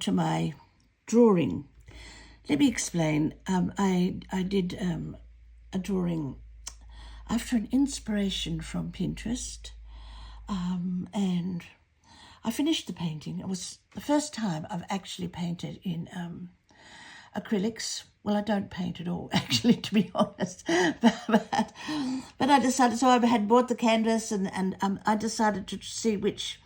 to my drawing. Let me explain. I did a drawing after an inspiration from Pinterest, and I finished the painting. It was the first time I've actually painted in acrylics. Well, I don't paint at all, actually, to be honest. but I decided, so I had bought the canvas, and I decided to see which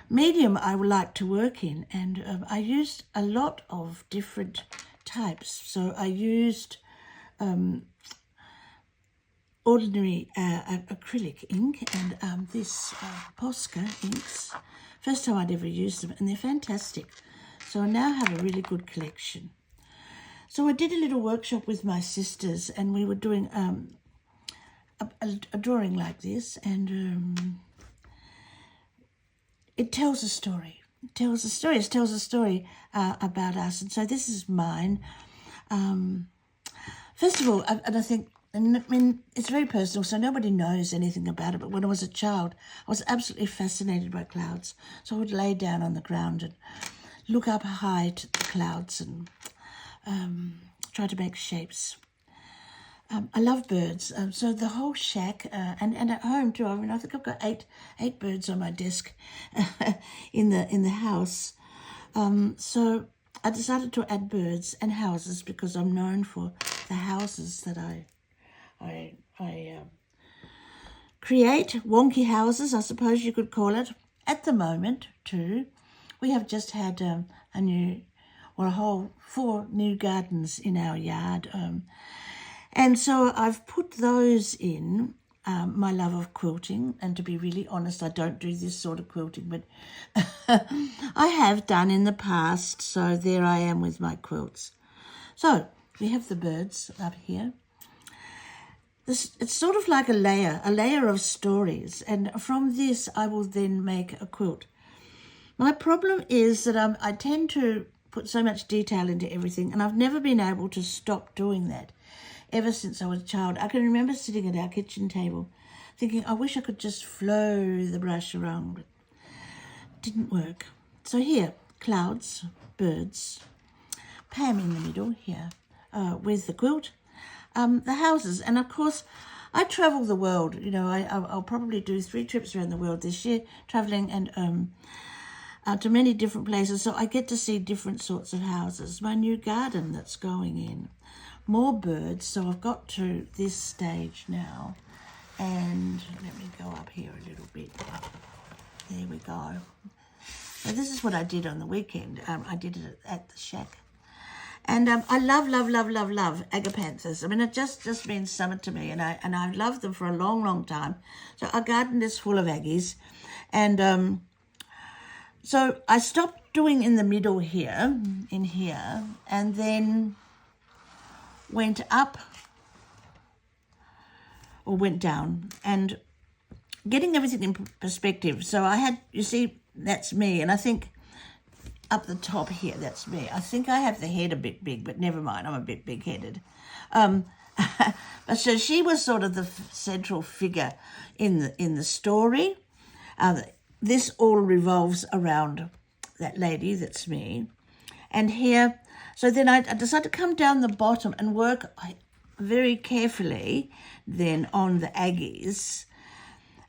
medium I would like to work in. And I used a lot of different types. So I used ordinary acrylic ink and this Posca inks. First time I'd ever used them, and they're fantastic. So I now have a really good collection. So I did a little workshop with my sisters, and we were doing a drawing like this, and it tells a story. It tells a story about us. And so this is mine. First of all, and I think, and I mean, it's very personal, so nobody knows anything about it. But when I was a child, I was absolutely fascinated by clouds. So I would lay down on the ground and look up high to the clouds and try to make shapes. I love birds, so the whole shack, and at home too. I mean, I think I've got eight birds on my desk in the house. So I decided to add birds and houses because I'm known for the houses that I create. Wonky houses, I suppose you could call it. At the moment too, we have just had a whole 4 new gardens in our yard. And so I've put those in, my love of quilting. And to be really honest, I don't do this sort of quilting, but I have done in the past. So there I am with my quilts. So we have the birds up here. It's sort of like a layer of stories. And from this, I will then make a quilt. My problem is that I tend to put so much detail into everything, and I've never been able to stop doing that ever since I was a child. I can remember sitting at our kitchen table thinking, I wish I could just flow the brush around, but it didn't work. So here, clouds, birds, Pam in the middle here with the quilt, the houses, and of course I travel the world. You know, I'll probably do 3 trips around the world this year, traveling and to many different places, so I get to see different sorts of houses. My new garden that's going in, more birds. So I've got to this stage now, and let me go up here a little bit. There we go. So this is what I did on the weekend. I did it at the shack, and I love agapanthus. I mean, it just means summer to me, and I've loved them for a long time. So our garden is full of aggies, and so I stopped doing in the middle here, in here, and then went up or went down and getting everything in perspective. So I had, you see, that's me, and I think up the top here, that's me. I think I have the head a bit big, but never mind, I'm a bit big-headed. But so she was sort of the central figure in the story. This all revolves around that lady, that's me. And here, so then I decided to come down the bottom and work very carefully then on the aggies.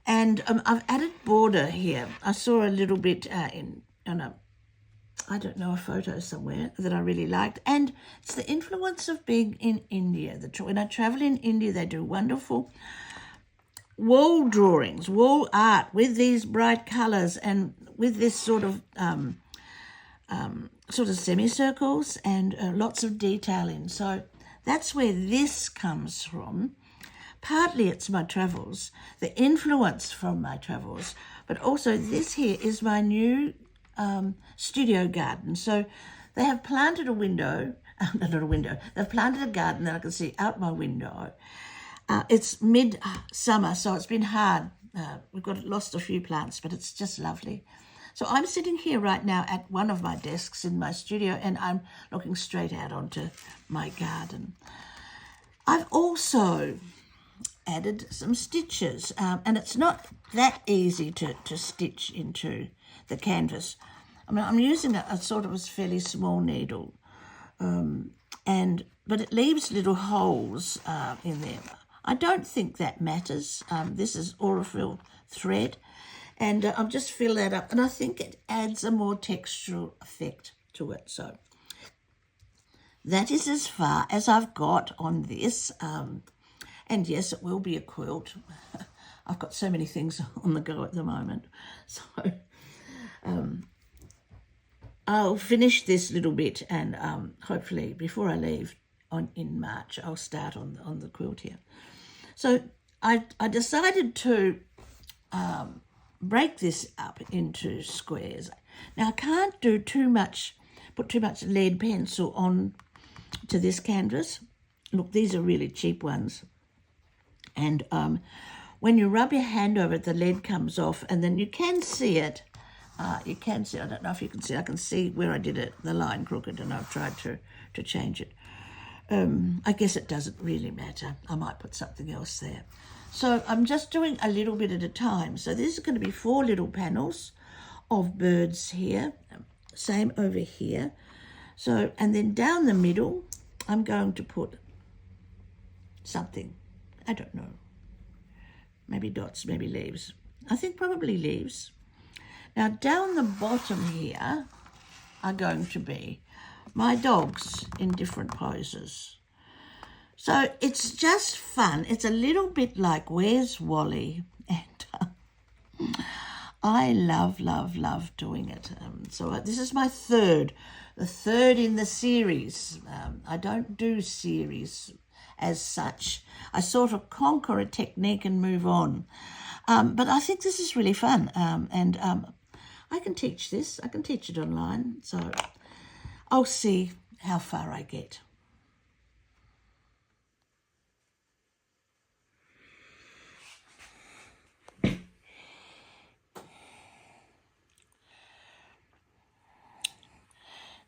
And I've added border here. I saw a little bit on a photo somewhere that I really liked. And it's the influence of being in India. When I travel in India, they do wonderful wall drawings, wall art with these bright colours and with this sort of semicircles and lots of detail in. So that's where this comes from. Partly it's my travels, the influence from my travels, but also this here is my new studio garden. So they have planted a window, not a window, they've planted a garden that I can see out my window. It's mid-summer, so it's been hard. We've lost a few plants, but it's just lovely. So I'm sitting here right now at one of my desks in my studio, and I'm looking straight out onto my garden. I've also added some stitches, and it's not that easy to stitch into the canvas. I mean, I'm using a sort of a fairly small needle, but it leaves little holes in there. I don't think that matters. This is Aurifil thread, and I'll just fill that up, and I think it adds a more textural effect to it. So that is as far as I've got on this, and yes, it will be a quilt. I've got so many things on the go at the moment, so I'll finish this little bit, and hopefully before I leave in March, I'll start on the quilt here. So I decided to break this up into squares. Now I can't do put too much lead pencil on to this canvas. Look, these are really cheap ones, and when you rub your hand over it, the lead comes off, and then you can see it. You can see, I don't know if you can see, I can see where I did it, the line crooked, and I've tried to change it. I guess it doesn't really matter. I might put something else there. So I'm just doing a little bit at a time. So this is going to be 4 little panels of birds here. Same over here. So, and then down the middle, I'm going to put something. I don't know. Maybe dots, maybe leaves. I think probably leaves. Now down the bottom here are going to be my dogs in different poses. So it's just fun. It's a little bit like Where's Wally? And I love doing it. So this is my the third in the series. I don't do series as such. I sort of conquer a technique and move on. But I think this is really fun. And I can teach this. I can teach it online. So I'll see how far I get.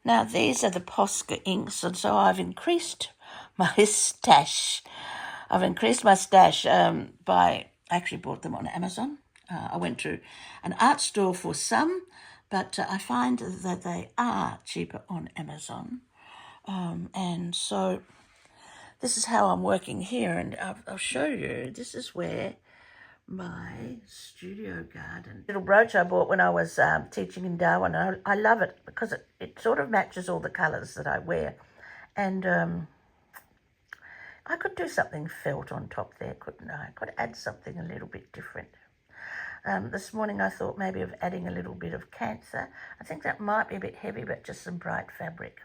Now these are the Posca inks, and so I've increased my stash. By, I actually bought them on Amazon. I went to an art store for some, but I find that they are cheaper on Amazon. And so this is how I'm working here, and I'll show you. This is where my studio garden little brooch I bought when I was teaching in Darwin. I love it because it sort of matches all the colours that I wear, and I could do something felt on top there, couldn't I? I could add something a little bit different. This morning I thought maybe of adding a little bit of Cancer. I think that might be a bit heavy, but just some bright fabric.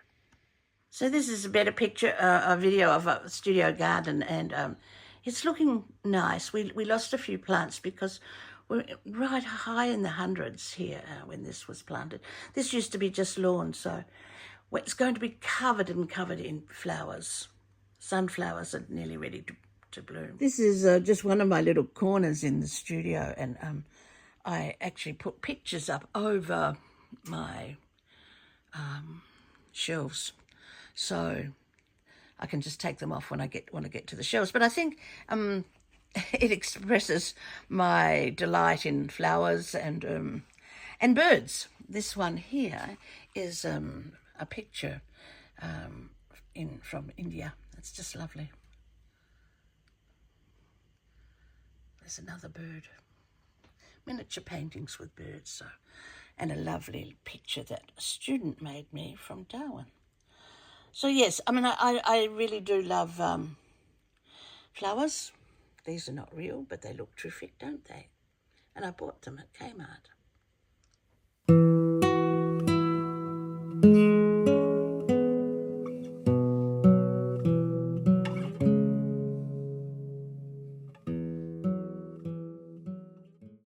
So this is a better picture, a video of a studio garden, and it's looking nice. We lost a few plants because we're right high in the hundreds here when this was planted. This used to be just lawn, so it's going to be covered in flowers. Sunflowers are nearly ready to bloom. This is just one of my little corners in the studio, and I actually put pictures up over my shelves, so I can just take them off when I want to get to the shelves. But I think it expresses my delight in flowers and birds. This one here is a picture from India. It's just lovely. There's another bird. Miniature paintings with birds, so, and a lovely picture that a student made me from Darwin. So yes, I mean, I really do love flowers. These are not real, but they look terrific, don't they? And I bought them at Kmart.